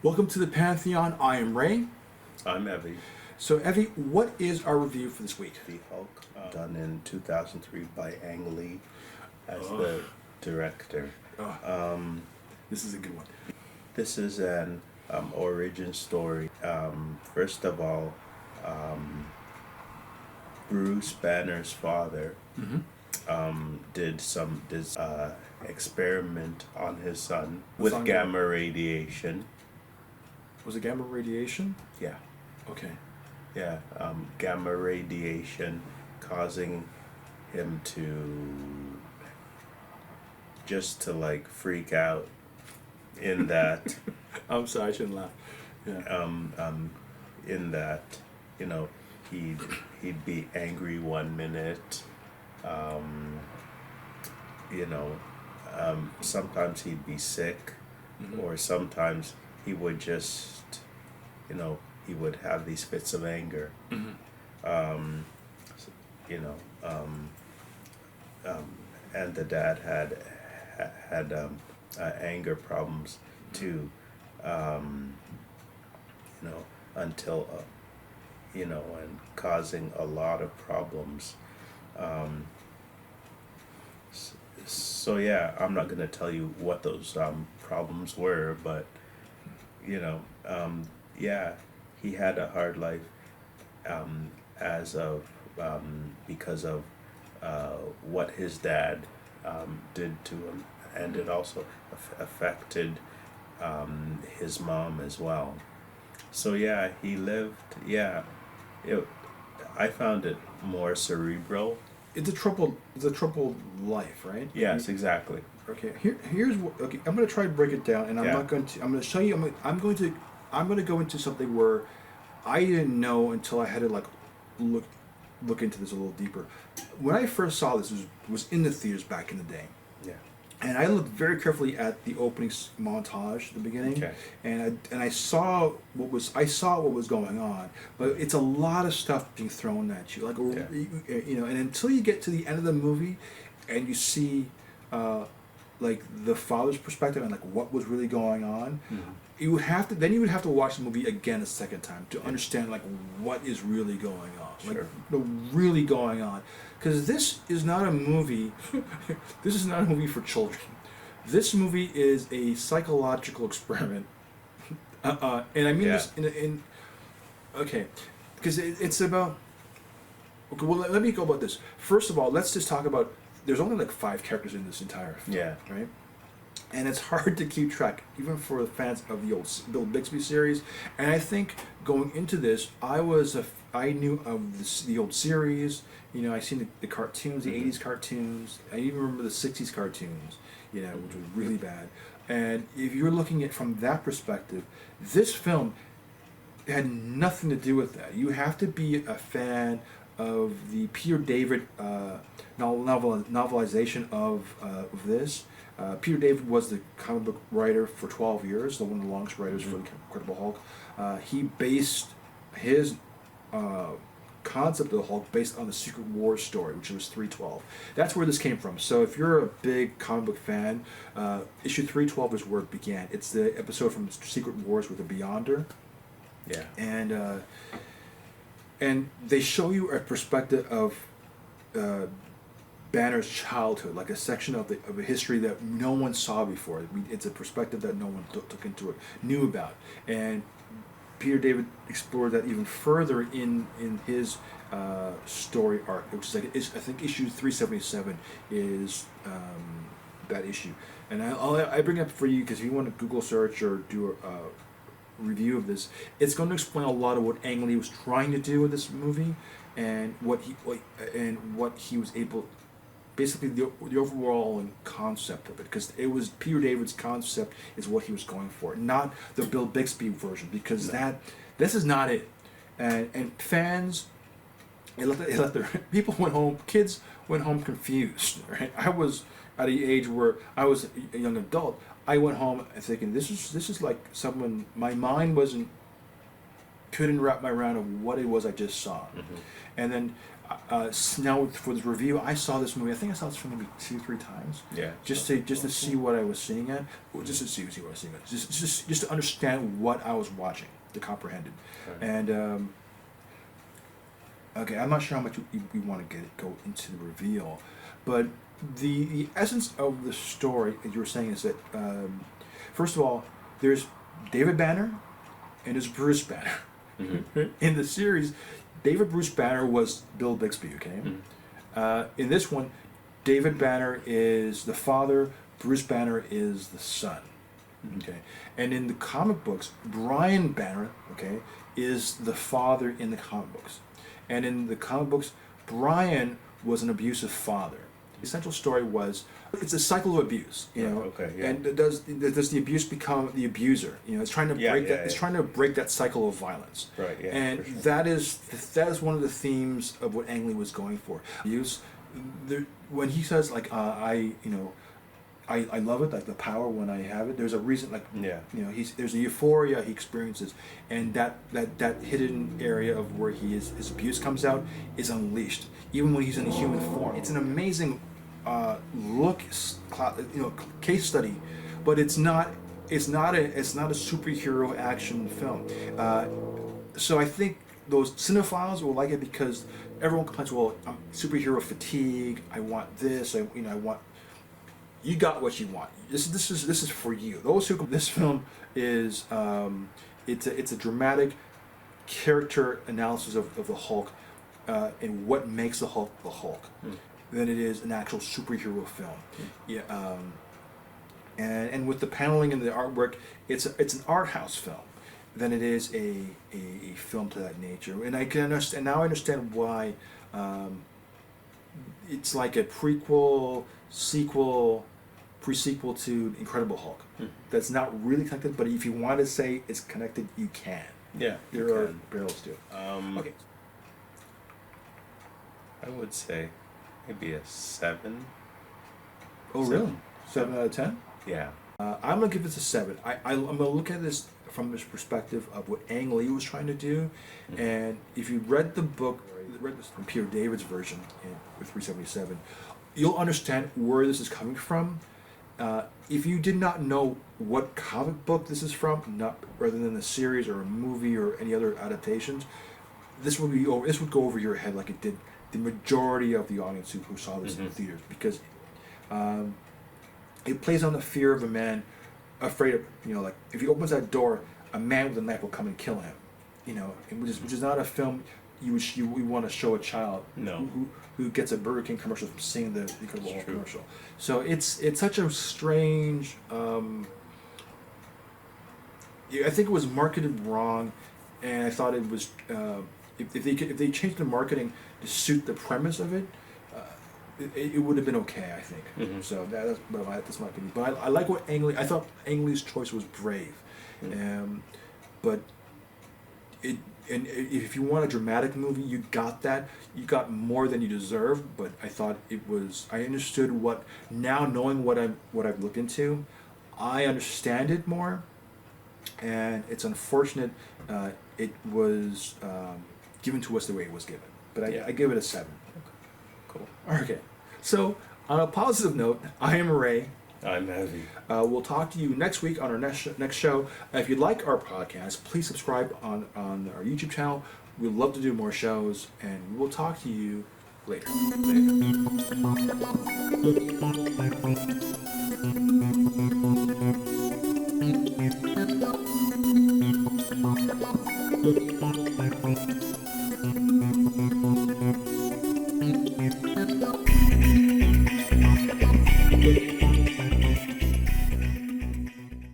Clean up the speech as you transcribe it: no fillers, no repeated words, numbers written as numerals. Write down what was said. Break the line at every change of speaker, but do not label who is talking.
Welcome to the Pantheon. I am Ray.
I'm Evie.
So, Evie, what is our review for this week?
The Hulk, done in 2003 by Ang Lee as the director.
This is a good one.
This is an origin story. First of all, Bruce Banner's father did experiment on his son
What's
with
on
gamma radiation.
Was it gamma radiation?
Yeah.
Okay.
Yeah, gamma radiation causing him to like freak out in that
I'm sorry, I shouldn't laugh. Yeah.
in that you know he'd be angry 1 minute, you know sometimes he'd be sick, or sometimes he would just he would have these fits of anger. um, you know, and the dad had anger problems too. You know, until and causing a lot of problems. So yeah, I'm not gonna tell you what those problems were, but yeah, he had a hard life, as of because of what his dad did to him, and it also affected his mom as well. So yeah, he lived. Yeah, I found it more cerebral.
It's a troubled life, right?
Yes, exactly.
Okay. Here's what. Okay, I'm going to try to break it down, and I'm
Yeah.
not going to. I'm going to show you. I'm going to go into something where I didn't know until I had to look into this a little deeper. When I first saw this, was in the theaters back in the day.
Yeah.
And I looked very carefully at the opening montage at the beginning,
Okay.
and I saw what was going on, but it's a lot of stuff being thrown at you, and until you get to the end of the movie, and you see, like the father's perspective and like what was really going on, you would have to watch the movie again a second time to understand like what is really going on,
Sure.
really going on. Because this is not a movie. This is not a movie for children. This movie is a psychological experiment, and I mean this in okay, because it's about. Okay, well, let me go about this. First of all, let's just talk about. There's only like 5 characters in this entire film.
Yeah.
Right. And it's hard to keep track, even for the fans of the old Bill Bixby series. And I think going into this, I knew of the old series. I seen the cartoons, the '80s cartoons. I even remember the '60s cartoons. Which was really bad. And if you're looking at from that perspective, this film had nothing to do with that. You have to be a fan of the Peter David novelization of this. Peter David was the comic book writer for 12 years, one of the longest writers for the Incredible Hulk. He based his concept of the Hulk based on the Secret Wars story, which was 312. That's where this came from. So if you're a big comic book fan, issue 312 is where it began. It's the episode from Secret Wars with the Beyonder.
Yeah.
And they show you a perspective of Banner's childhood, like a section of a history that no one saw before. It's a perspective that no one knew about. And Peter David explored that even further in his story arc, which is I think issue 377 is that issue. And I bring it up for you because if you want to Google search or do a review of this, it's going to explain a lot of what Ang Lee was trying to do with this movie, and what he was able, basically the overall concept of it, because it was Peter David's concept is what he was going for, not the Bill Bixby version, because this is not it, and fans, people went home, kids went home confused. Right, I was at the age where I was a young adult. I went home thinking this is like someone. My mind wasn't couldn't wrap my around of what it was I just saw. And then now for this review, I saw this movie. I think I saw this film maybe 2-3 times.
Yeah.
Just to see what I was seeing at, or just to see what I was seeing at, just to understand what I was watching, to comprehend it.
Right.
And okay, I'm not sure how much we want to go into the reveal, but the essence of the story, as you were saying, is that first of all, there's David Banner and there's Bruce Banner. In the series, David Bruce Banner was Bill Bixby, okay? In this one, David Banner is the father, Bruce Banner is the son, okay? And in the comic books, Brian Banner, okay, is the father in the comic books. And in the comic books, Brian was an abusive father. The essential story was, it's a cycle of abuse, you know.
Okay, yeah.
And does the abuse become the abuser? You know, it's trying to break that. It's trying to break that cycle of violence.
Right. Yeah.
And
for sure.
that is one of the themes of what Ang Lee was going for. Abuse. When he says like I love it, like the power when I have it. There's a reason, like you know, there's a euphoria he experiences, and that hidden area of where his abuse comes out is unleashed, even when he's in a human form. It's an amazing case study, but it's not a superhero action film. So I think those cinephiles will like it because everyone complains, well, I'm superhero fatigue. I want this. I want. You got what you want. This is for you. Those who this film is it's a dramatic character analysis of the Hulk and what makes the Hulk the Hulk than it is an actual superhero film. Yeah, and with the paneling and the artwork, it's an art house film than it is a film to that nature. And I can understand now. I understand why it's like a prequel, sequel, pre-sequel to Incredible Hulk. That's not really connected, but if you want to say it's connected, you can.
Yeah.
There are barrels to it. Okay.
I would say maybe a 7.
Oh, really? 7 out of 10?
Yeah.
I'm gonna give this a 7. I'm gonna look at this from this perspective of what Ang Lee was trying to do, and if you read the book, read this from Peter David's version with 377, you'll understand where this is coming from. If you did not know what comic book this is from, not rather than the series or a movie or any other adaptations, this would go over your head like it did the majority of the audience who saw this in the theaters, because it plays on the fear of a man afraid of, like if he opens that door, a man with a knife will come and kill him, which is not a film you want to show a child who gets a Burger King commercial from seeing the Incredible Hulk commercial. So it's such a strange. I think it was marketed wrong, and I thought it was if they changed the marketing to suit the premise of it, it would have been okay. I think so. That's my opinion. But I like what Ang Lee. I thought Ang Lee's choice was brave, but it. And if you want a dramatic movie, you got that. You got more than you deserve. But I thought it was. I understood what now, knowing what I've looked into, I understand it more. And it's unfortunate it was given to us the way it was given. But I give it a 7.
Cool.
Okay. So on a positive note, I am Ray.
I'm Heavy.
We'll talk to you next week on our next show. If you like our podcast, please subscribe on our YouTube channel. We'd love to do more shows, and we'll talk to you later. Later.